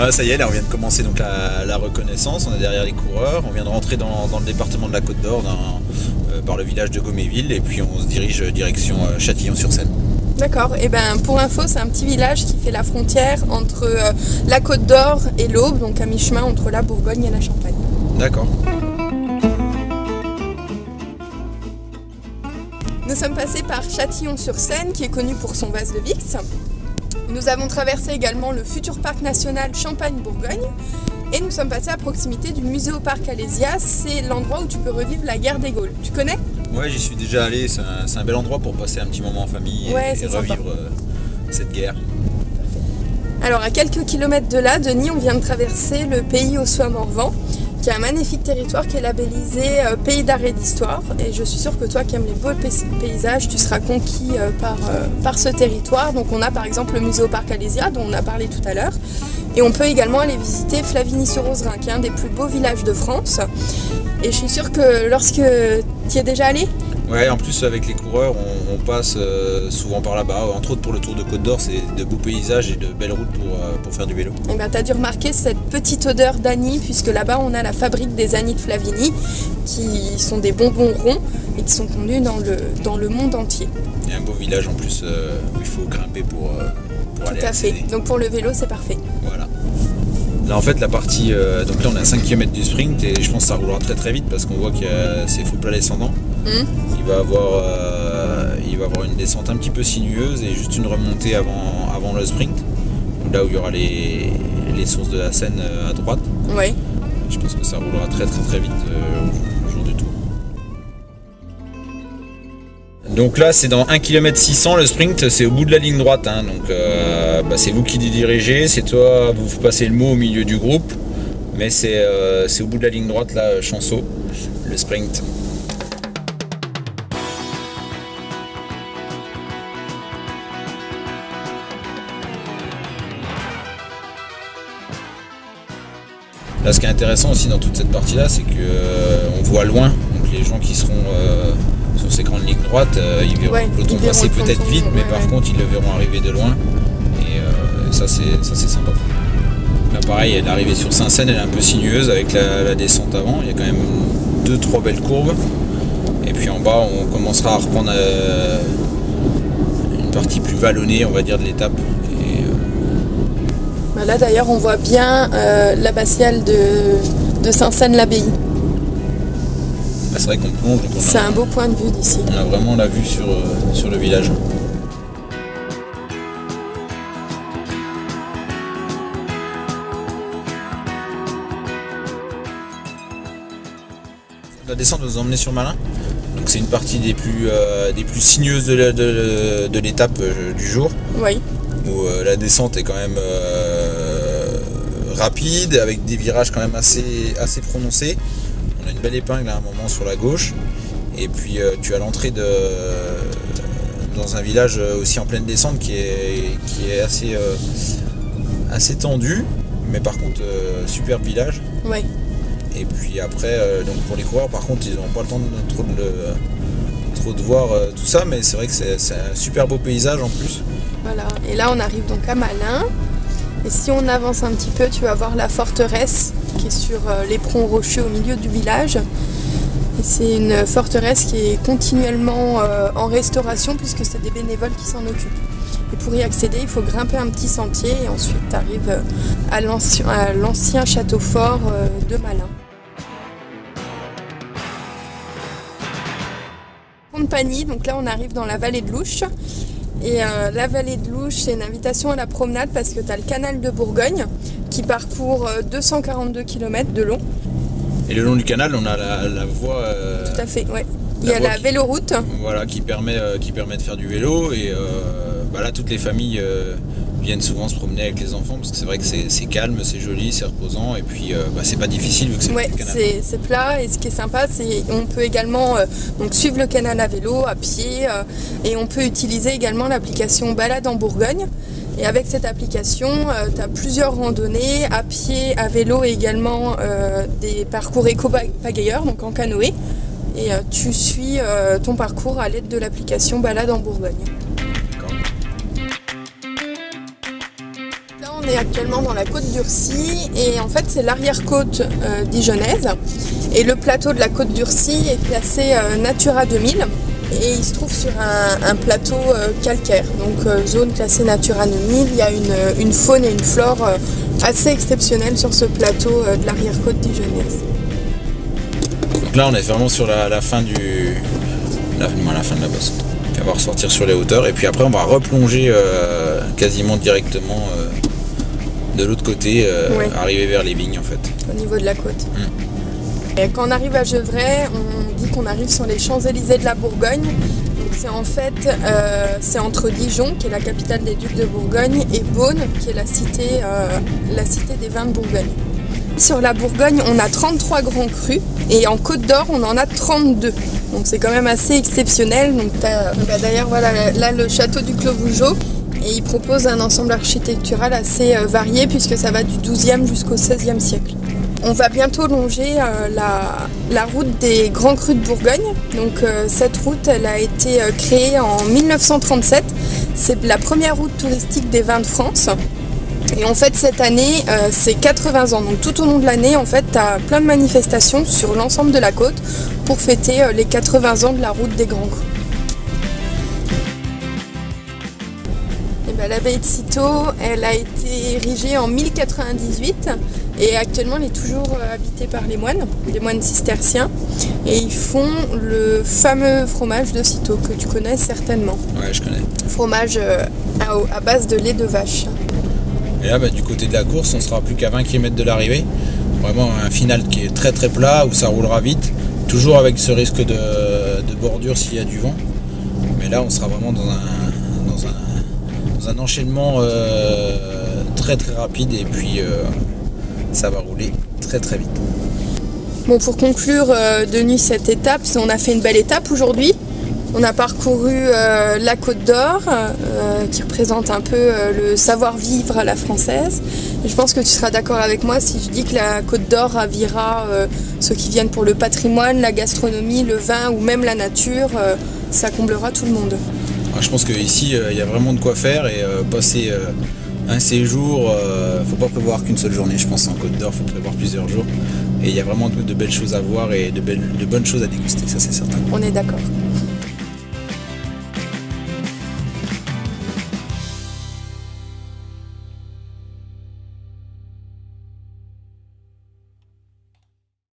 Ah, ça y est, là on vient de commencer donc la reconnaissance, on est derrière les coureurs, on vient de rentrer dans le département de la Côte d'Or par le village de Goméville et puis on se dirige direction Châtillon-sur-Seine. D'accord, et ben pour info c'est un petit village qui fait la frontière entre la Côte d'Or et l'Aube, donc à mi-chemin entre la Bourgogne et la Champagne. D'accord. Nous sommes passés par Châtillon-sur-Seine qui est connu pour son vase de Vix. Nous avons traversé également le futur parc national Champagne-Bourgogne et nous sommes passés à proximité du Muséoparc Alésia, c'est l'endroit où tu peux revivre la guerre des Gaules. Tu connais ? Ouais, j'y suis déjà allé, c'est un bel endroit pour passer un petit moment en famille et revivre cette guerre. Alors à quelques kilomètres de là, Denis, on vient de traverser le pays au soie Morvan, qui est un magnifique territoire qui est labellisé Pays d'art et d'histoire. Et je suis sûre que toi qui aimes les beaux paysages, tu seras conquis par ce territoire. Donc on a par exemple le Muséoparc Alésia, dont on a parlé tout à l'heure. Et on peut également aller visiter Flavigny-sur-Oserain, qui est un des plus beaux villages de France. Et je suis sûre que lorsque tu y es déjà allé ? Ouais, en plus avec les coureurs, on passe souvent par là-bas. Entre autres pour le Tour de Côte d'Or, c'est de beaux paysages et de belles routes pour faire du vélo. Et ben, tu as dû remarquer cette petite odeur d'anis, puisque là-bas on a la fabrique des anis de Flavigny, qui sont des bonbons ronds et qui sont connus dans le monde entier. Il y a un beau village en plus où il faut grimper pour aller Tout à fait, accéder. donc pour le vélo c'est parfait. Voilà. Là en fait la partie, donc là on est à 5 km du sprint et je pense que ça roulera très très vite parce qu'on voit que c'est full plat descendant. Il va avoir une descente un petit peu sinueuse et juste une remontée avant le sprint, là où il y aura les sources de la Seine à droite. Ouais. Je pense que ça roulera très très très vite au jour du tour. Donc là c'est dans 1 km 600 le sprint, c'est au bout de la ligne droite, hein, donc c'est vous qui dirigez, c'est toi, vous passez le mot au milieu du groupe, mais c'est au bout de la ligne droite là, Chanceau, le sprint. Là, ce qui est intéressant aussi dans toute cette partie-là, c'est qu'on voit loin, donc les gens qui seront sur ces grandes lignes droites, ils verront le peloton passer peut-être vite, mais par contre, ils le verront arriver de loin. Et ça, c'est sympa. Là, pareil, l'arrivée sur Saint-Seine, elle est un peu sinueuse avec la descente avant. Il y a quand même 2-3 belles courbes. Et puis en bas, on commencera à reprendre une partie plus vallonnée, on va dire, de l'étape. Là d'ailleurs on voit bien l'abbatiale de Saint-Seine-l'Abbaye. C'est vrai qu'on plonge. C'est un beau point de vue d'ici. On a vraiment la vue sur le village. La descente va nous emmener sur Malin. Donc c'est une partie des plus sinueuses de l'étape du jour. Oui. Où la descente est quand même rapide, avec des virages quand même assez prononcés. On a une belle épingle à un moment sur la gauche, et puis tu as l'entrée dans un village aussi en pleine descente qui est assez tendu, mais par contre superbe village. Oui. Et puis après, donc pour les coureurs, par contre, ils n'ont pas le temps trop de voir tout ça, mais c'est vrai que c'est un super beau paysage en plus. Voilà, et là on arrive donc à Malin, et si on avance un petit peu, tu vas voir la forteresse qui est sur l'éperon rocheux au milieu du village. Et c'est une forteresse qui est continuellement en restauration puisque c'est des bénévoles qui s'en occupent. Et pour y accéder, il faut grimper un petit sentier et ensuite tu arrives à l'ancien château fort de Malin. Pont-de-Pagny, donc là on arrive dans la vallée de l'Ouche. Et la vallée de l'Ouche, c'est une invitation à la promenade parce que tu as le canal de Bourgogne qui parcourt 242 km de long. Et le long du canal, on a la voie... Tout à fait, ouais. Il y a la véloroute. Voilà, qui permet de faire du vélo. Et là, toutes les familles viennent souvent se promener avec les enfants parce que c'est vrai que c'est calme, c'est joli, c'est reposant. Et puis, c'est pas difficile vu que c'est le canal. C'est plat. Et ce qui est sympa, c'est qu'on peut également donc suivre le canal à vélo, à pied. Et on peut utiliser également l'application Balade en Bourgogne. Et avec cette application, tu as plusieurs randonnées à pied, à vélo et également des parcours éco-pagayeurs, donc en canoë. Et tu suis ton parcours à l'aide de l'application Balade en Bourgogne. D'accord. Là, on on est actuellement dans la côte d'Urcy et en fait c'est l'arrière-côte dijonnaise et le plateau de la côte d'Urcy est classé Natura 2000 et il se trouve sur un plateau calcaire, donc zone classée Natura 2000. Il y a une faune et une flore assez exceptionnelles sur ce plateau de l'arrière-côte dijonnaise. Donc là on est vraiment sur la fin la fin de la bosse. On va ressortir sur les hauteurs et puis après on va replonger quasiment directement de l'autre côté, arriver vers les vignes en fait. Au niveau de la côte. Et quand on arrive à Gevrey, on dit qu'on arrive sur les Champs-Élysées de la Bourgogne. C'est en fait c'est entre Dijon, qui est la capitale des ducs de Bourgogne, et Beaune, qui est la cité des vins de Bourgogne. Sur la Bourgogne, on a 33 grands crus et en Côte d'Or, on en a 32. Donc c'est quand même assez exceptionnel. Donc d'ailleurs, voilà, là le château du Clos Vougeot, et il propose un ensemble architectural assez varié puisque ça va du XIIe jusqu'au XVIe siècle. On va bientôt longer la route des grands crus de Bourgogne. Donc cette route, elle a été créée en 1937. C'est la première route touristique des vins de France. Et en fait cette année c'est 80 ans, donc tout au long de l'année en fait tu as plein de manifestations sur l'ensemble de la côte pour fêter les 80 ans de la route des Grands Crus. L'abbaye de Cîteaux, elle a été érigée en 1098 et actuellement elle est toujours habitée par les moines cisterciens, et ils font le fameux fromage de Cîteaux que tu connais certainement. Ouais, je connais. Fromage à base de lait de vache. Et là, du côté de la course, on sera plus qu'à 20 km de l'arrivée. Vraiment un final qui est très très plat, où ça roulera vite. Toujours avec ce risque de bordure s'il y a du vent. Mais là, on sera vraiment dans un enchaînement très très rapide. Et puis, ça va rouler très très vite. Bon, pour conclure de nuit cette étape, on a fait une belle étape aujourd'hui. On a parcouru la Côte d'Or, qui représente un peu le savoir-vivre à la française. Et je pense que tu seras d'accord avec moi si je dis que la Côte d'Or ravira ceux qui viennent pour le patrimoine, la gastronomie, le vin ou même la nature. Ça comblera tout le monde. Je pense qu'ici, il y a vraiment de quoi faire et passer un séjour, faut pas prévoir qu'une seule journée. Je pense en Côte d'Or, il faut prévoir plusieurs jours. Et il y a vraiment de belles choses à voir et de bonnes choses à déguster, ça c'est certain. On est d'accord.